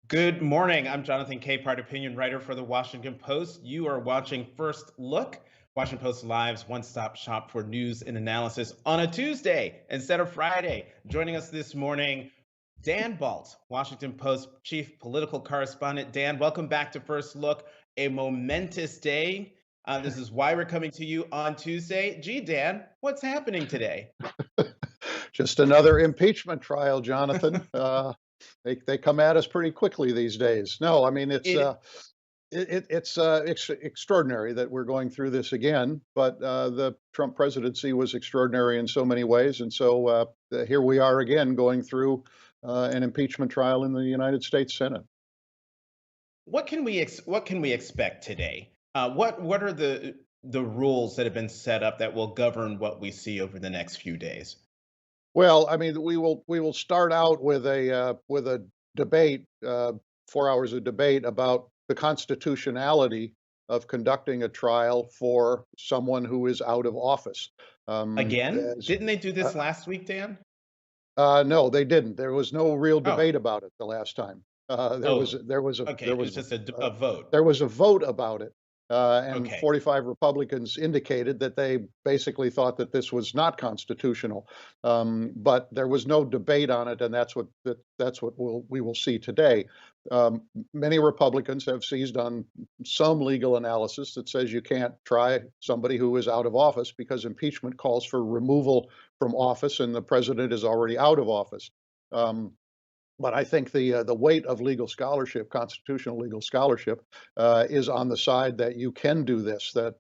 Good morning. I'm Jonathan Capehart, opinion writer for the Washington Post. You are watching First Look, Washington Post Live's one-stop shop for news and analysis on a Tuesday instead of Friday. Joining us this morning, Dan Balt, Washington Post chief political correspondent. Dan, welcome back to First Look, a momentous day. This is why we're coming to you on Tuesday. Gee, Dan, what's happening today? Just another impeachment trial, Jonathan. They come at us pretty quickly these days. No, I mean It it's extraordinary that we're going through this again. But the Trump presidency was extraordinary in so many ways, and so here we are again going through an impeachment trial in the United States Senate. what can we expect today? What are the rules that have been set up that will govern what we see over the next few days? Well, I mean, we will start out with a debate, 4 hours of debate about the constitutionality of conducting a trial for someone who is out of office. Again? As, Didn't they do uh, this last week, Dan? no, they didn't. There was no real Oh, debate about it the last time. oh, okay. It was just a vote. there was a vote about it, and Okay. 45 Republicans indicated that they basically thought that this was not constitutional. But there was no debate on it, and that's what we will see today. Many Republicans have seized on some legal analysis that says you can't try somebody who is out of office because impeachment calls for removal from office, and the president is already out of office. Um, but I think the weight of legal scholarship, constitutional legal scholarship, is on the side that you can do this, that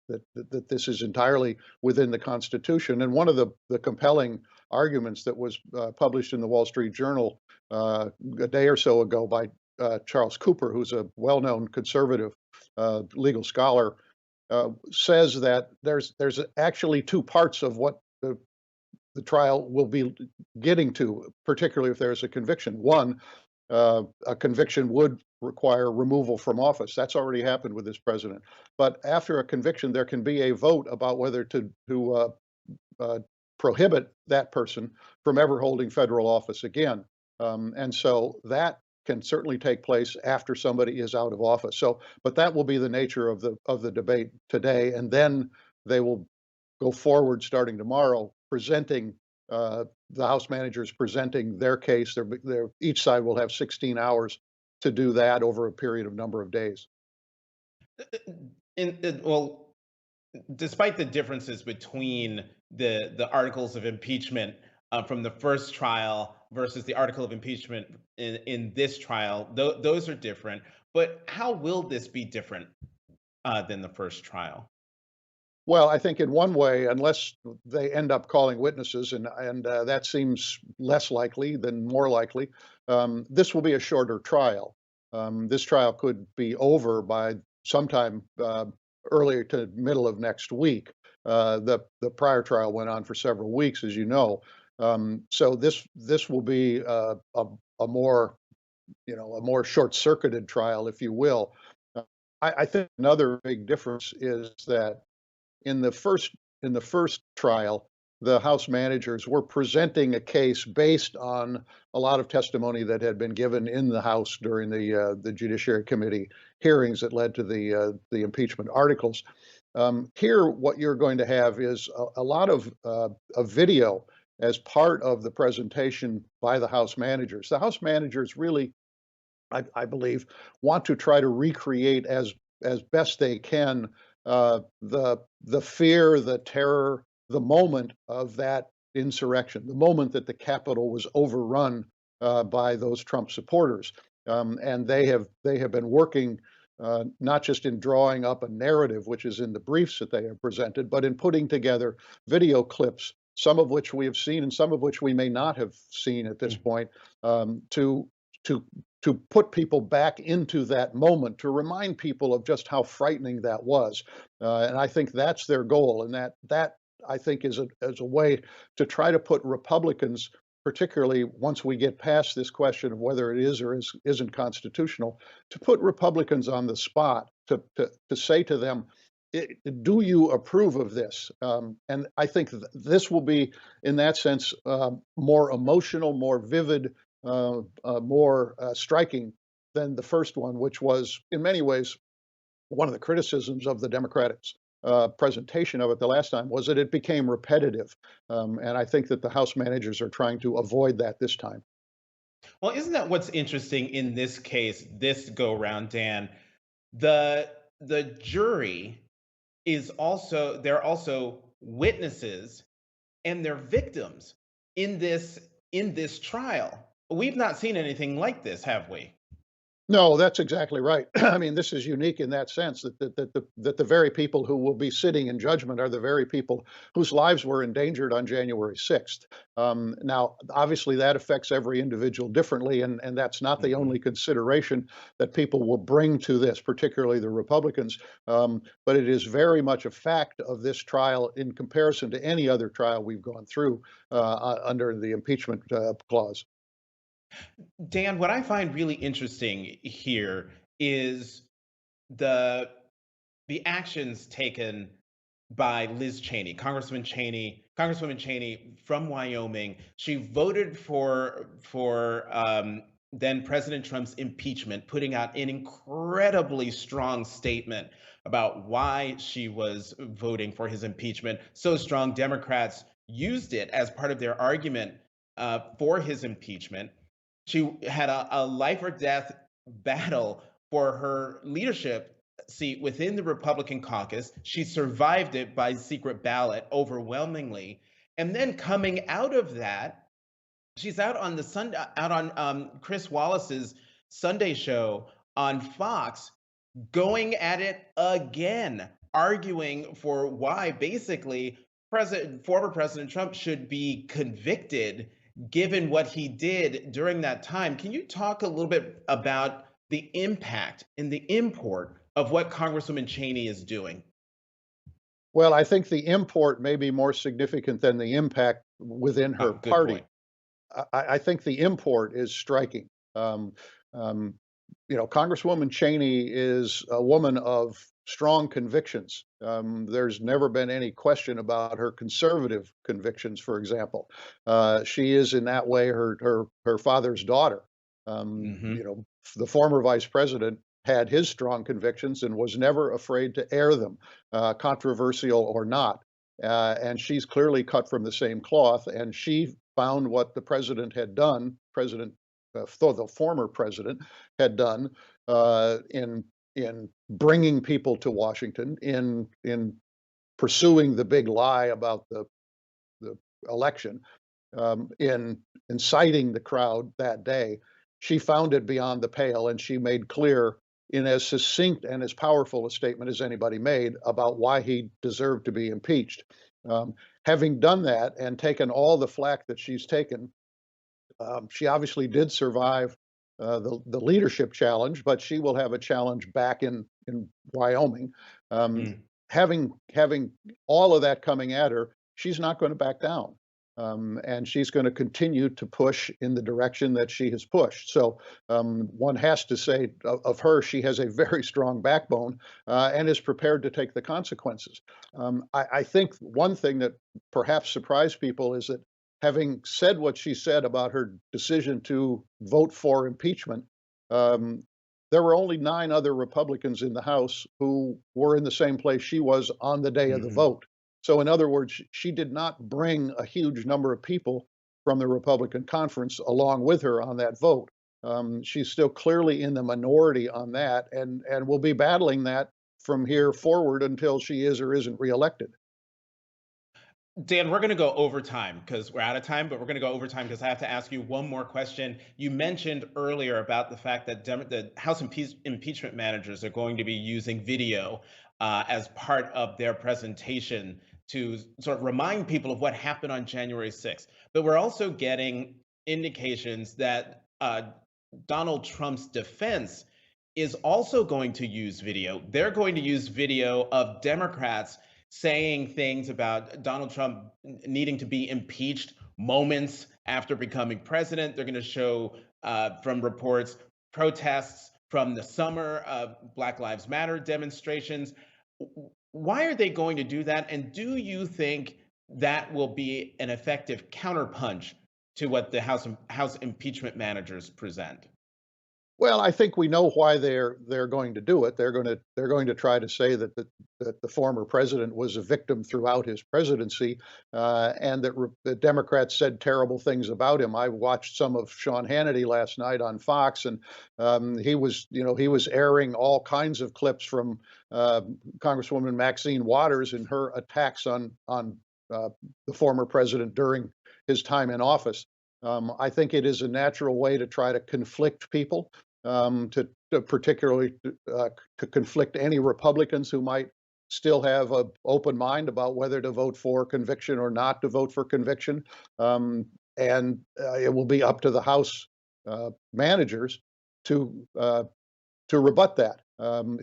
this is entirely within the Constitution. And one of the compelling arguments that was published in the Wall Street Journal a day or so ago by Charles Cooper, who's a well-known conservative legal scholar, says that there's actually two parts of what the trial will be getting to, particularly if there's a conviction. One, a conviction would require removal from office. That's already happened with this president. But after a conviction, there can be a vote about whether to uh, prohibit that person from ever holding federal office again. And so that can certainly take place after somebody is out of office. So, but that will be the nature of the debate today, and then they will go forward starting tomorrow, presenting the House managers presenting their case. Each side will have 16 hours to do that over a period of number of days. Well, despite the differences between the articles of impeachment from the first trial versus the article of impeachment in this trial, those are different. But how will this be different than the first trial? Well, I think in one way, unless they end up calling witnesses, and that seems less likely than more likely, this will be a shorter trial. This trial could be over by sometime earlier to middle of next week. The prior trial went on for several weeks, as you know. So this will be a more a more short-circuited trial, if you will. Uh, I think another big difference is that in the first in the first trial, the House managers were presenting a case based on a lot of testimony that had been given in the House during the Judiciary Committee hearings that led to the impeachment articles. Here, what you're going to have is a lot of video as part of the presentation by the House managers. The House managers really, I believe, want to try to recreate as best they can the fear, the terror, the moment of that insurrection, the moment that the Capitol was overrun by those Trump supporters, and they have been working. Not just in drawing up a narrative, which is in the briefs that they have presented, but in putting together video clips, some of which we have seen and some of which we may not have seen at this Mm. point, to to to put people back into that moment, to remind people of just how frightening that was. And I think that's their goal, and that I think is a way to try to put Republicans, particularly once we get past this question of whether it is or isn't constitutional, to put Republicans on the spot to say to them, do you approve of this? And I think this will be, in that sense, more emotional, more vivid, more striking than the first one, which was in many ways one of the criticisms of the Democrats' presentation of it the last time was that it became repetitive, and I think that the House managers are trying to avoid that this time. Well, isn't that what's interesting in this case, this go round, Dan? The jury is also they're also witnesses and they're victims in this trial. We've not seen anything like this, have we? No, that's exactly right. I mean, this is unique in that sense that the very people who will be sitting in judgment are the very people whose lives were endangered on January 6th. Now, obviously, that affects every individual differently, and that's not the Mhm. only consideration that people will bring to this, particularly the Republicans. But it is very much a fact of this trial in comparison to any other trial we've gone through under the impeachment clause. Dan, what I find really interesting here is the the actions taken by Liz Cheney, Congresswoman Cheney from Wyoming. She voted for then President Trump's impeachment, putting out an incredibly strong statement about why she was voting for his impeachment. So strong, Democrats used it as part of their argument for his impeachment. She had a life or death battle for her leadership seat within the Republican caucus. She survived it by secret ballot overwhelmingly. And then coming out of that, she's out on the Sunday, out on Chris Wallace's Sunday show on Fox, going at it again, arguing for why basically former President Trump should be convicted given what he did during that time. Can you talk a little bit about the impact and the import of what Congresswoman Cheney is doing? Well, I think the import may be more significant than the impact within her Oh, good party. point. I think the import is striking. Um, um, Congresswoman Cheney is a woman of strong convictions. There's never been any question about her conservative convictions, for example. She is in that way her father's daughter. Um, Hmm. you know, the former vice president had his strong convictions and was never afraid to air them, controversial or not. And she's clearly cut from the same cloth, and she found what the president had done, the former president had done in bringing people to Washington, in pursuing the big lie about the election, in inciting the crowd that day. She found it beyond the pale, and she made clear in as succinct and as powerful a statement as anybody made about why he deserved to be impeached. Um, Having done that and taken all the flack that she's taken, she obviously did survive the leadership challenge, but she will have a challenge back in Wyoming. Um, having all of that coming at her, she's not going to back down. And she's going to continue to push in the direction that she has pushed. So one has to say of her, she has a very strong backbone and is prepared to take the consequences. I think one thing that perhaps surprised people is that having said what she said about her decision to vote for impeachment, um, there were only 9 other Republicans in the House who were in the same place she was on the day of the Hmm. vote. So, in other words, she did not bring a huge number of people from the Republican conference along with her on that vote. She's still clearly in the minority on that, and will be battling that from here forward until she is or isn't reelected. Dan, we're going to go overtime because we're out of time, but we're going to go overtime because I have to ask you one more question. You mentioned earlier about the fact that the House impeachment managers are going to be using video as part of their presentation to sort of remind people of what happened on January 6th. But we're also getting indications that Donald Trump's defense is also going to use video. They're going to use video of Democrats saying things about Donald Trump needing to be impeached moments after becoming president. They're going to show, from reports, protests from the summer, Black Lives Matter demonstrations. Why are they going to do that? And do you think that will be an effective counterpunch to what the House impeachment managers present? Well, I think we know why they're going to do it. They're going to try to say that the former president was a victim throughout his presidency, and that the Democrats said terrible things about him. I watched some of Sean Hannity last night on Fox, and he was airing all kinds of clips from Congresswoman Maxine Waters and her attacks on the former president during his time in office. I think it is a natural way to try to conflict people, to particularly to conflict any Republicans who might still have an open mind about whether to vote for conviction or not to vote for conviction. And it will be up to the House managers to rebut that,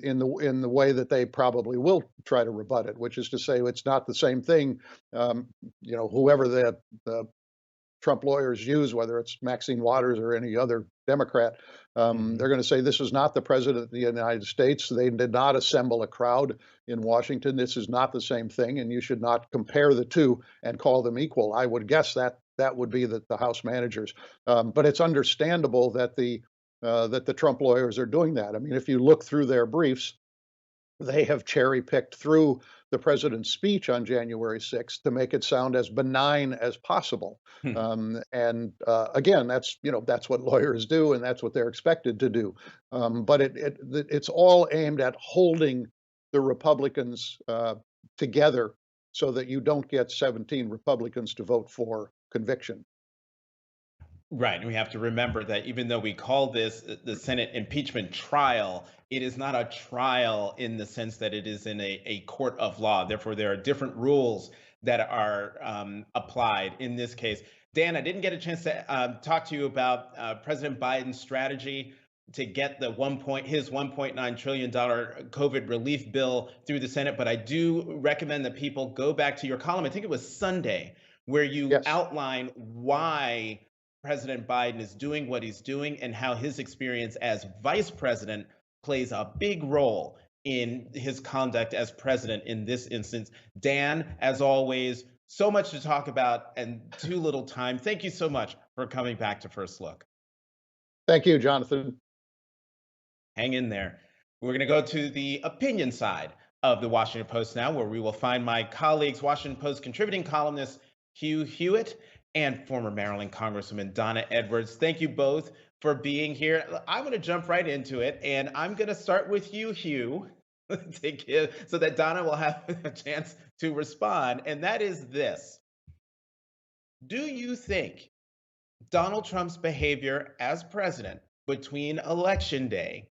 in the way that they probably will try to rebut it, which is to say it's not the same thing. Whoever the Trump lawyers use, whether it's Maxine Waters or any other Democrat, they're going to say this is not the president of the United States. They did not assemble a crowd in Washington. This is not the same thing, and you should not compare the two and call them equal. I would guess that would be the House managers. But it's understandable that the Trump lawyers are doing that. I mean, if you look through their briefs, they have cherry picked through the president's speech on January 6th to make it sound as benign as possible. Again, that's what lawyers do, and that's what they're expected to do. But it's all aimed at holding the Republicans together so that you don't get 17 Republicans to vote for conviction. Right. And we have to remember that even though we call this the Senate impeachment trial, it is not a trial in the sense that it is in a court of law. Therefore, there are different rules that are applied in this case. Dan, I didn't get a chance to talk to you about President Biden's strategy to get his $1.9 trillion COVID relief bill through the Senate, but I do recommend that people go back to your column. I think it was Sunday, where you Yes. outline why President Biden is doing what he's doing and how his experience as vice president plays a big role in his conduct as president in this instance. Dan, as always, so much to talk about and too little time. Thank you so much for coming back to First Look. Thank you, Jonathan. Hang in there. We're going to go to the opinion side of the Washington Post now, where we will find my colleagues, Washington Post contributing columnist Hugh Hewitt and former Maryland Congresswoman Donna Edwards. Thank you both for being here. I'm going to jump right into it, and I'm going to start with you, Hugh, so that Donna will have a chance to respond. And that is this. Do you think Donald Trump's behavior as president between Election Day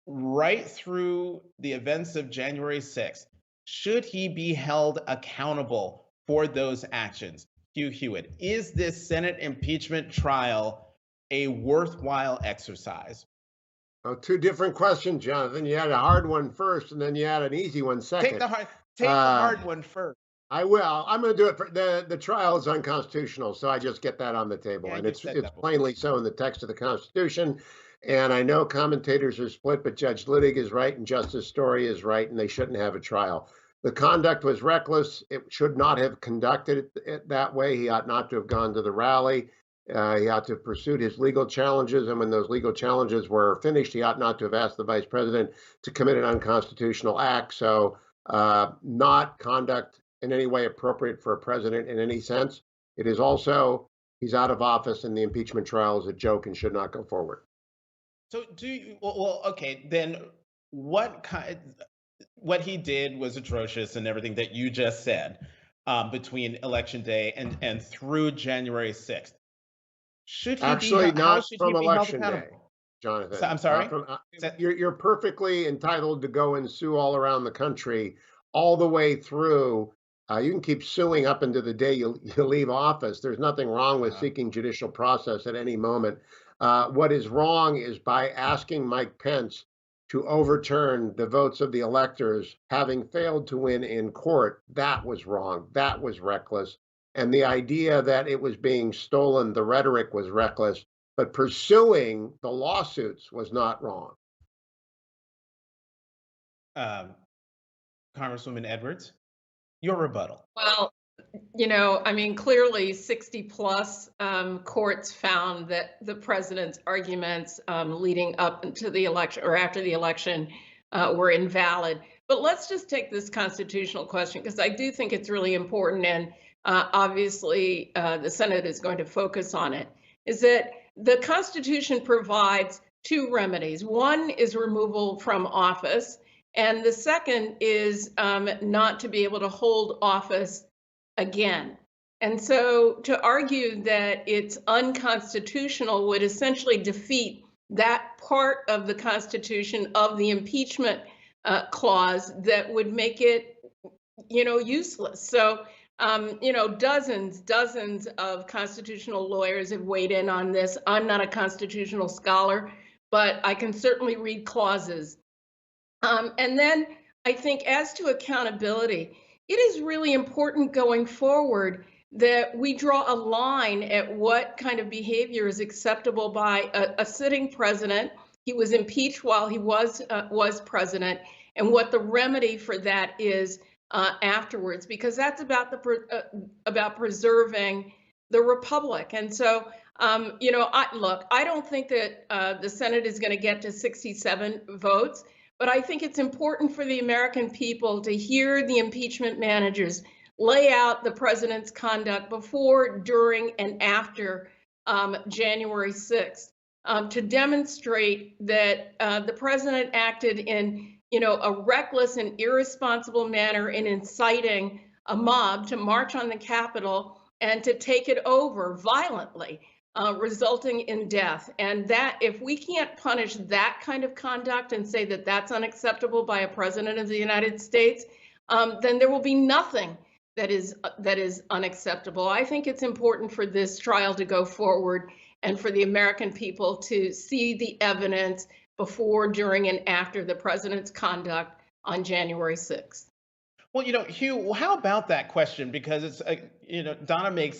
right through the events of January 6th, should he be held accountable for those actions? Hugh Hewitt, is this Senate impeachment trial a worthwhile exercise? Oh, two different questions, Jonathan. You had a hard one first, and then you had an easy one second. Take the hard one first. I will. I'm going to do it. The trial is unconstitutional, so I just get that on the table, and it's plainly so in the text of the Constitution. And I know commentators are split, but Judge Littig is right and Justice Story is right, and they shouldn't have a trial. The conduct was reckless. It should not have conducted it that way. He ought not to have gone to the rally. He ought to have pursued his legal challenges. And when those legal challenges were finished, he ought not to have asked the vice president to commit an unconstitutional act. So not conduct in any way appropriate for a president in any sense. It is also, he's out of office, and the impeachment trial is a joke and should not go forward. So okay, then what he did was atrocious and everything that you just said between Election Day and through January 6th. Should he actually be, not from Election Day, Jonathan? So, I'm sorry? You're perfectly entitled to go and sue all around the country all the way through. You can keep suing up into the day you leave office. There's nothing wrong with seeking judicial process at any moment. What is wrong is by asking Mike Pence to overturn the votes of the electors, having failed to win in court. That was wrong. That was reckless. And the idea that it was being stolen, the rhetoric was reckless, but pursuing the lawsuits was not wrong. Congresswoman Edwards, your rebuttal. Well, I mean, clearly 60 plus courts found that the president's arguments leading up to the election or after the election were invalid. But let's just take this constitutional question, because I do think it's really important, and obviously the Senate is going to focus on it, is that the Constitution provides two remedies. One is removal from office, and the second is not to be able to hold office again. And so to argue that it's unconstitutional would essentially defeat that part of the Constitution of the impeachment clause that would make it, useless. So, dozens of constitutional lawyers have weighed in on this. I'm not a constitutional scholar, but I can certainly read clauses. And then I think as to accountability, it is really important going forward that we draw a line at what kind of behavior is acceptable by a sitting president. He was impeached while he was president, and what the remedy for that is afterwards, because that's about preserving the republic. And so, I don't think that the Senate is going to get to 67 votes. But I think it's important for the American people to hear the impeachment managers lay out the president's conduct before, during, and after January 6th to demonstrate that the president acted in, a reckless and irresponsible manner in inciting a mob to march on the Capitol and to take it over violently, resulting in death. And that, if we can't punish that kind of conduct and say that that's unacceptable by a president of the United States, then there will be nothing that is unacceptable. I think it's important for this trial to go forward and for the American people to see the evidence before, during, and after the president's conduct on January 6th. Well, Hugh, how about that question? Because it's, Donna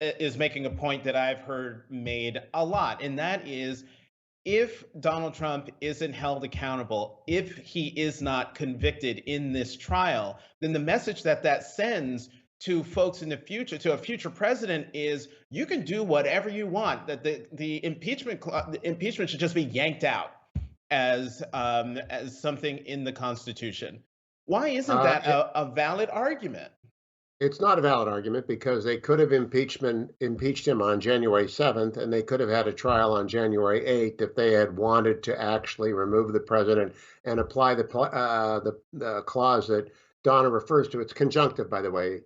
is making a point that I've heard made a lot, and that is, if Donald Trump isn't held accountable, if he is not convicted in this trial, then the message that sends to folks in the future, to a future president, is you can do whatever you want. That the impeachment should just be yanked out as something in the Constitution. Why isn't that a valid argument? It's not a valid argument, because they could have impeached him on January 7th, and they could have had a trial on January 8th if they had wanted to actually remove the president and apply the clause that Donna refers to. It's conjunctive, by the way,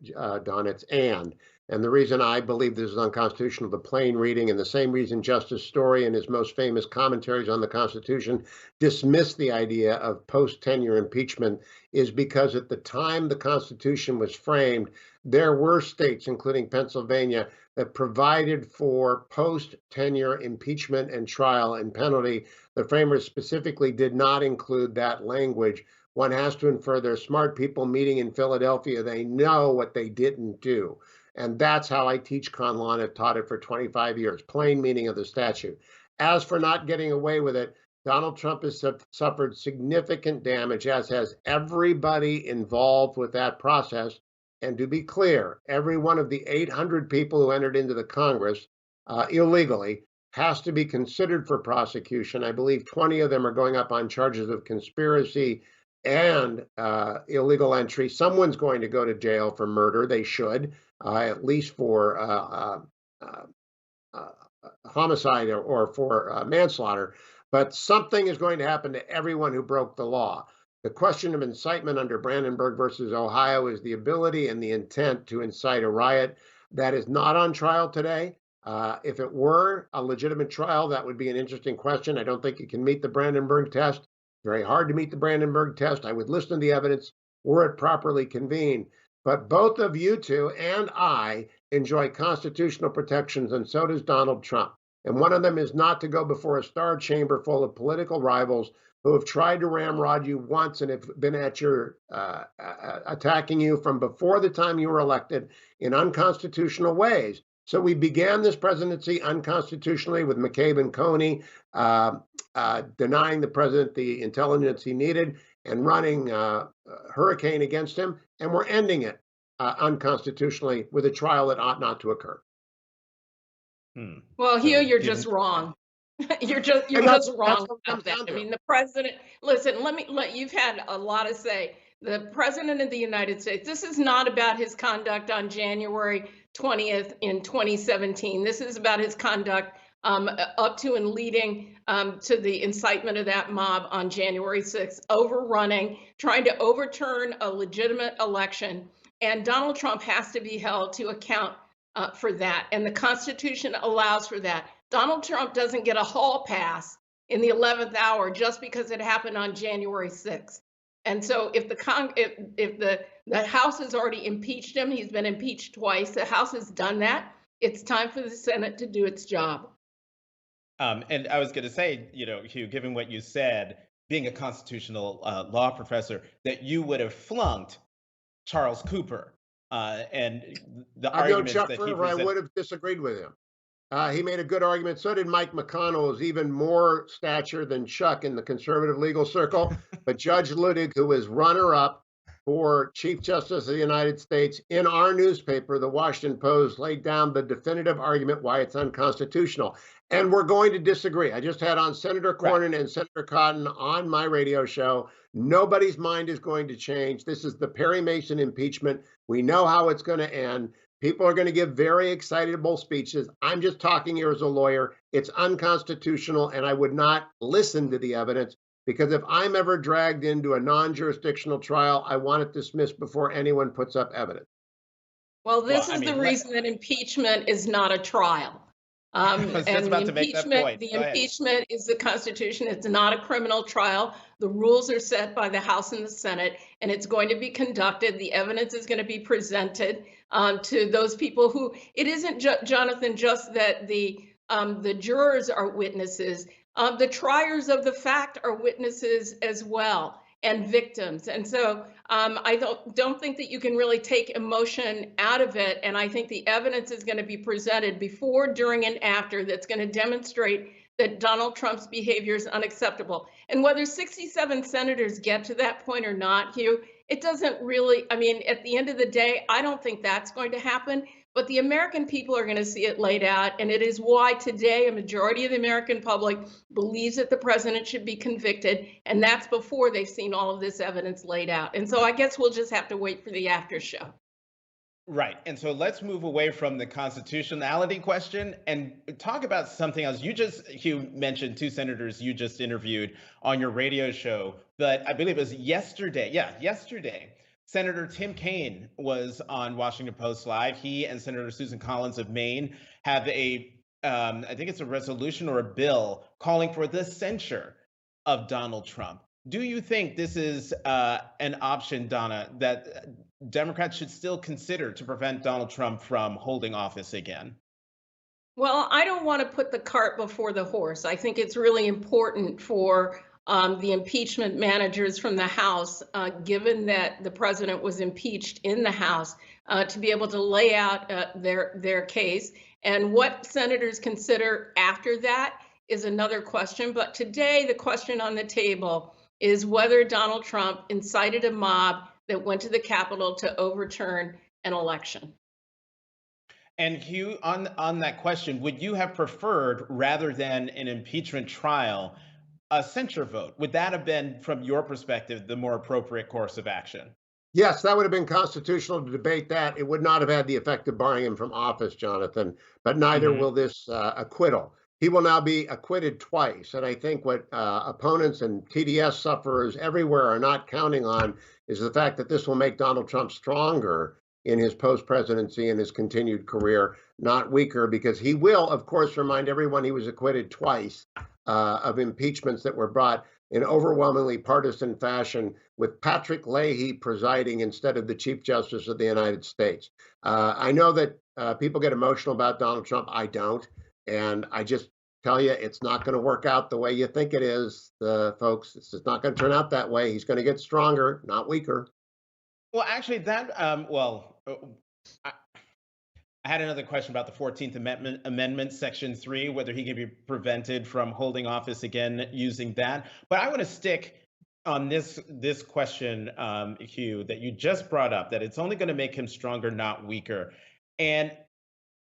Donna. It's and. And the reason I believe this is unconstitutional, the plain reading, and the same reason Justice Story in his most famous commentaries on the Constitution dismissed the idea of post-tenure impeachment, is because at the time the Constitution was framed, there were states, including Pennsylvania, that provided for post-tenure impeachment and trial and penalty. The framers specifically did not include that language. One has to infer they're smart people meeting in Philadelphia. They know what they didn't do. And that's how I teach con law, and I've taught it for 25 years, plain meaning of the statute. As for not getting away with it, Donald Trump has suffered significant damage, as has everybody involved with that process. And to be clear, every one of the 800 people who entered into the Congress illegally has to be considered for prosecution. I believe 20 of them are going up on charges of conspiracy and illegal entry. Someone's going to go to jail for murder. They should, at least for homicide or for manslaughter. But something is going to happen to everyone who broke the law. The question of incitement under Brandenburg versus Ohio is the ability and the intent to incite a riot. That is not on trial today. If it were a legitimate trial, that would be an interesting question. I don't think it can meet the Brandenburg test. Very hard to meet the Brandenburg test. I would listen to the evidence were it properly convened. But both of you two and I enjoy constitutional protections, and so does Donald Trump. And one of them is not to go before a star chamber full of political rivals who have tried to ramrod you once and have been at your attacking you from before the time you were elected in unconstitutional ways. So we began this presidency unconstitutionally with McCabe and Coney denying the president the intelligence he needed and running hurricane against him, and we're ending it unconstitutionally with a trial that ought not to occur. Well, Hugh, you're just wrong. You're just wrong about that. I mean, the president, listen, you've had a lot to say. The president of the United States, this is not about his conduct on January 20th in 2017. This is about his conduct up to and leading to the incitement of that mob on January 6th, overrunning, trying to overturn a legitimate election. And Donald Trump has to be held to account for that. And the Constitution allows for that. Donald Trump doesn't get a hall pass in the 11th hour just because it happened on January 6th. And so if the House has already impeached him, he's been impeached twice, the House has done that, it's time for the Senate to do its job. And I was going to say, Hugh, given what you said, being a constitutional law professor, that you would have flunked Charles Cooper and the arguments that he presented. I would have disagreed with him. He made a good argument. So did Mike McConnell, who's even more stature than Chuck in the conservative legal circle. But Judge Luttig, who is runner-up for Chief Justice of the United States, in our newspaper, the Washington Post, laid down the definitive argument why it's unconstitutional. And we're going to disagree. I just had on Senator Cornyn and Senator Cotton on my radio show. Nobody's mind is going to change. This is the Perry Mason impeachment. We know how it's going to end. People are going to give very excitable speeches. I'm just talking here as a lawyer. It's unconstitutional, and I would not listen to the evidence, because if I'm ever dragged into a non-jurisdictional trial, I want it dismissed before anyone puts up evidence. Well, this is the reason that impeachment is not a trial. And the impeachment is the Constitution. It's not a criminal trial. The rules are set by the House and the Senate, and it's going to be conducted. The evidence is going to be presented to those people who, it isn't, Jonathan, just that the jurors are witnesses. The triers of the fact are witnesses as well, and victims. And so I don't think that you can really take emotion out of it. And I think the evidence is going to be presented before, during, and after that's going to demonstrate that Donald Trump's behavior is unacceptable. And whether 67 senators get to that point or not, Hugh, it doesn't really, I mean, at the end of the day, I don't think that's going to happen. But the American people are going to see it laid out. And it is why today a majority of the American public believes that the president should be convicted. And that's before they've seen all of this evidence laid out. And so I guess we'll just have to wait for the after show. Right. And so let's move away from the constitutionality question and talk about something else. Hugh mentioned two senators you just interviewed on your radio show, but I believe it was yesterday. Yeah, yesterday. Senator Tim Kaine was on Washington Post Live. He and Senator Susan Collins of Maine have I think it's a resolution or a bill calling for the censure of Donald Trump. Do you think this is an option, Donna, that Democrats should still consider to prevent Donald Trump from holding office again? Well, I don't want to put the cart before the horse. I think it's really important for the impeachment managers from the House, given that the president was impeached in the House, to be able to lay out their case. And what senators consider after that is another question. But today, the question on the table is whether Donald Trump incited a mob that went to the Capitol to overturn an election. And Hugh, on that question, would you have preferred, rather than an impeachment trial, a censure vote? Would that have been, from your perspective, the more appropriate course of action? Yes, that would have been constitutional to debate that. It would not have had the effect of barring him from office, Jonathan, but neither will this acquittal. He will now be acquitted twice. And I think what opponents and TDS sufferers everywhere are not counting on is the fact that this will make Donald Trump stronger in his post-presidency and his continued career, not weaker, because he will, of course, remind everyone he was acquitted twice of impeachments that were brought in overwhelmingly partisan fashion, with Patrick Leahy presiding instead of the Chief Justice of the United States. I know that people get emotional about Donald Trump. I don't. And I just tell you, it's not going to work out the way you think it is, folks. It's just not going to turn out that way. He's going to get stronger, not weaker. Well, actually, I had another question about the 14th Amendment, Section 3, whether he can be prevented from holding office again using that. But I want to stick on this question, Hugh, that you just brought up, that it's only going to make him stronger, not weaker. And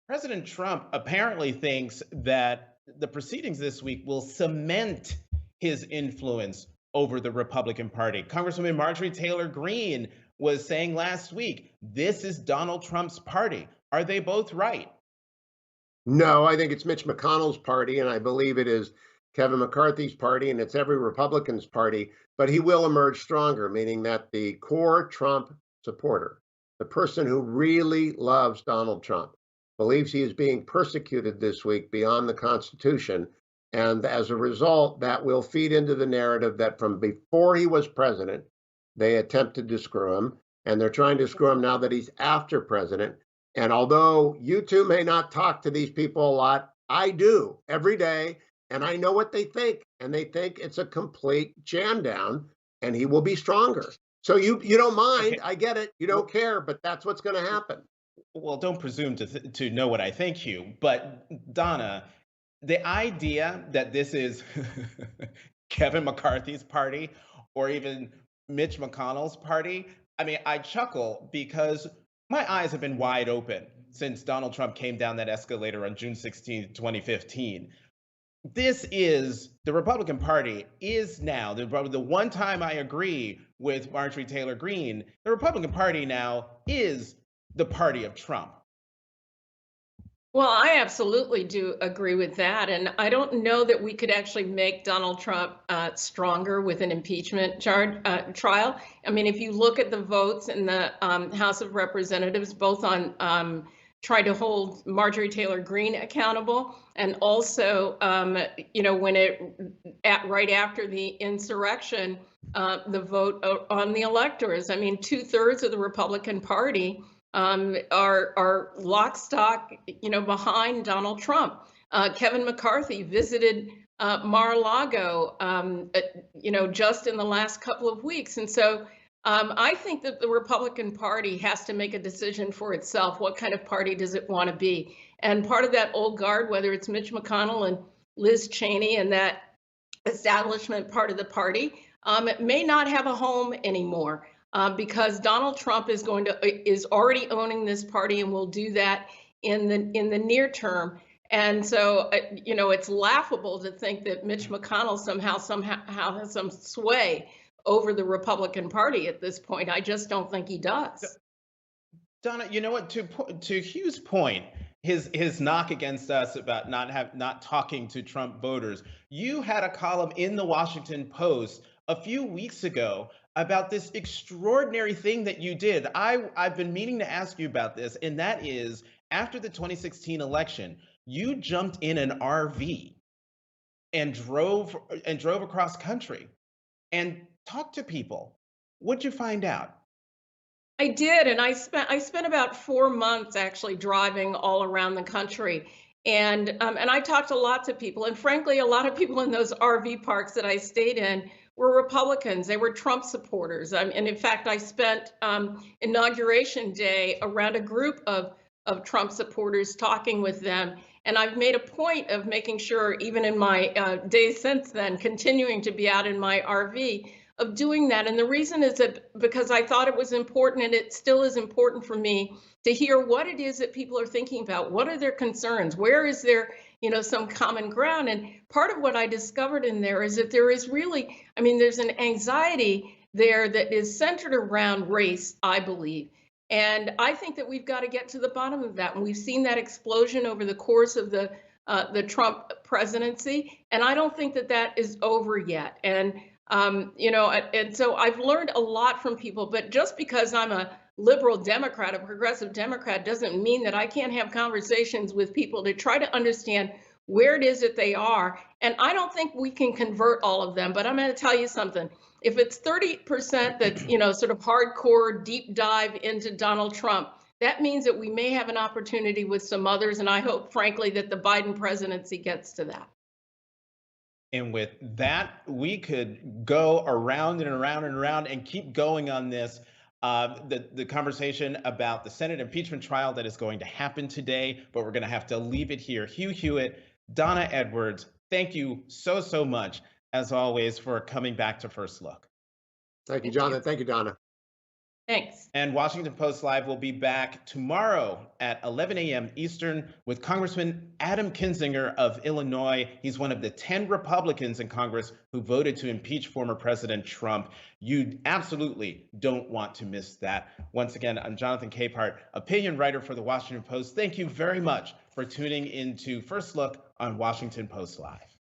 President Trump apparently thinks that the proceedings this week will cement his influence over the Republican Party. Congresswoman Marjorie Taylor Greene was saying last week, this is Donald Trump's party. Are they both right? No, I think it's Mitch McConnell's party, and I believe it is Kevin McCarthy's party, and it's every Republican's party. But he will emerge stronger, meaning that the core Trump supporter, the person who really loves Donald Trump, believes he is being persecuted this week beyond the Constitution. And as a result, that will feed into the narrative that from before he was president, they attempted to screw him, and they're trying to screw him now that he's after president. And although you two may not talk to these people a lot, I do every day, and I know what they think, and they think it's a complete jam down, and he will be stronger. So you don't mind, okay. I get it, you don't care, but that's what's going to happen. Well, don't presume to know what I think, Hugh. But Donna, the idea that this is Kevin McCarthy's party or even Mitch McConnell's party, I mean, I chuckle because my eyes have been wide open since Donald Trump came down that escalator on June 16, 2015. This is the Republican Party is now the one time I agree with Marjorie Taylor Greene. The Republican Party now is the party of Trump. Well, I absolutely do agree with that. And I don't know that we could actually make Donald Trump stronger with an impeachment trial. I mean, if you look at the votes in the House of Representatives, both on trying to hold Marjorie Taylor Greene accountable, and also, when right after the insurrection, the vote on the electors. I mean, 2/3 of the Republican Party are lock stock, behind Donald Trump. Kevin McCarthy visited Mar-a-Lago, just in the last couple of weeks. And so I think that the Republican Party has to make a decision for itself. What kind of party does it want to be? And part of that old guard, whether it's Mitch McConnell and Liz Cheney and that establishment part of the party, it may not have a home anymore. Because Donald Trump is already owning this party and will do that in the near term. And so, it's laughable to think that Mitch McConnell somehow has some sway over the Republican Party at this point. I just don't think he does. Donna, you know what? To Hugh's point, his knock against us about not talking to Trump voters. You had a column in the Washington Post a few weeks ago about this extraordinary thing that you did. I've been meaning to ask you about this, and that is after the 2016 election, you jumped in an RV and drove across country and talked to people. What'd you find out? I did, and I spent about 4 months actually driving all around the country. And I talked to lots of people, and frankly, a lot of people in those RV parks that I stayed in were Republicans. They were Trump supporters. And in fact, I spent Inauguration Day around a group of Trump supporters talking with them. And I've made a point of making sure, even in my days since then, continuing to be out in my RV, of doing that. And the reason is that because I thought it was important, and it still is important for me to hear what it is that people are thinking about. What are their concerns? Where is there, some common ground? And part of what I discovered in there is that there is really, there's an anxiety there that is centered around race, I believe. And I think that we've got to get to the bottom of that. And we've seen that explosion over the course of the Trump presidency. And I don't think that is over yet. And and so I've learned a lot from people, but just because I'm a liberal Democrat, a progressive Democrat, doesn't mean that I can't have conversations with people to try to understand where it is that they are. And I don't think we can convert all of them, but I'm going to tell you something. If it's 30% that's, sort of hardcore deep dive into Donald Trump, that means that we may have an opportunity with some others. And I hope, frankly, that the Biden presidency gets to that. And with that, we could go around and around and around and keep going on this. The conversation about the Senate impeachment trial that is going to happen today, but we're going to have to leave it here. Hugh Hewitt, Donna Edwards, thank you so much, as always, for coming back to First Look. Thank you, Jonathan. Thank you, Donna. Thanks. And Washington Post Live will be back tomorrow at 11 a.m. Eastern with Congressman Adam Kinzinger of Illinois. He's one of the 10 Republicans in Congress who voted to impeach former President Trump. You absolutely don't want to miss that. Once again, I'm Jonathan Capehart, opinion writer for the Washington Post. Thank you very much for tuning into First Look on Washington Post Live.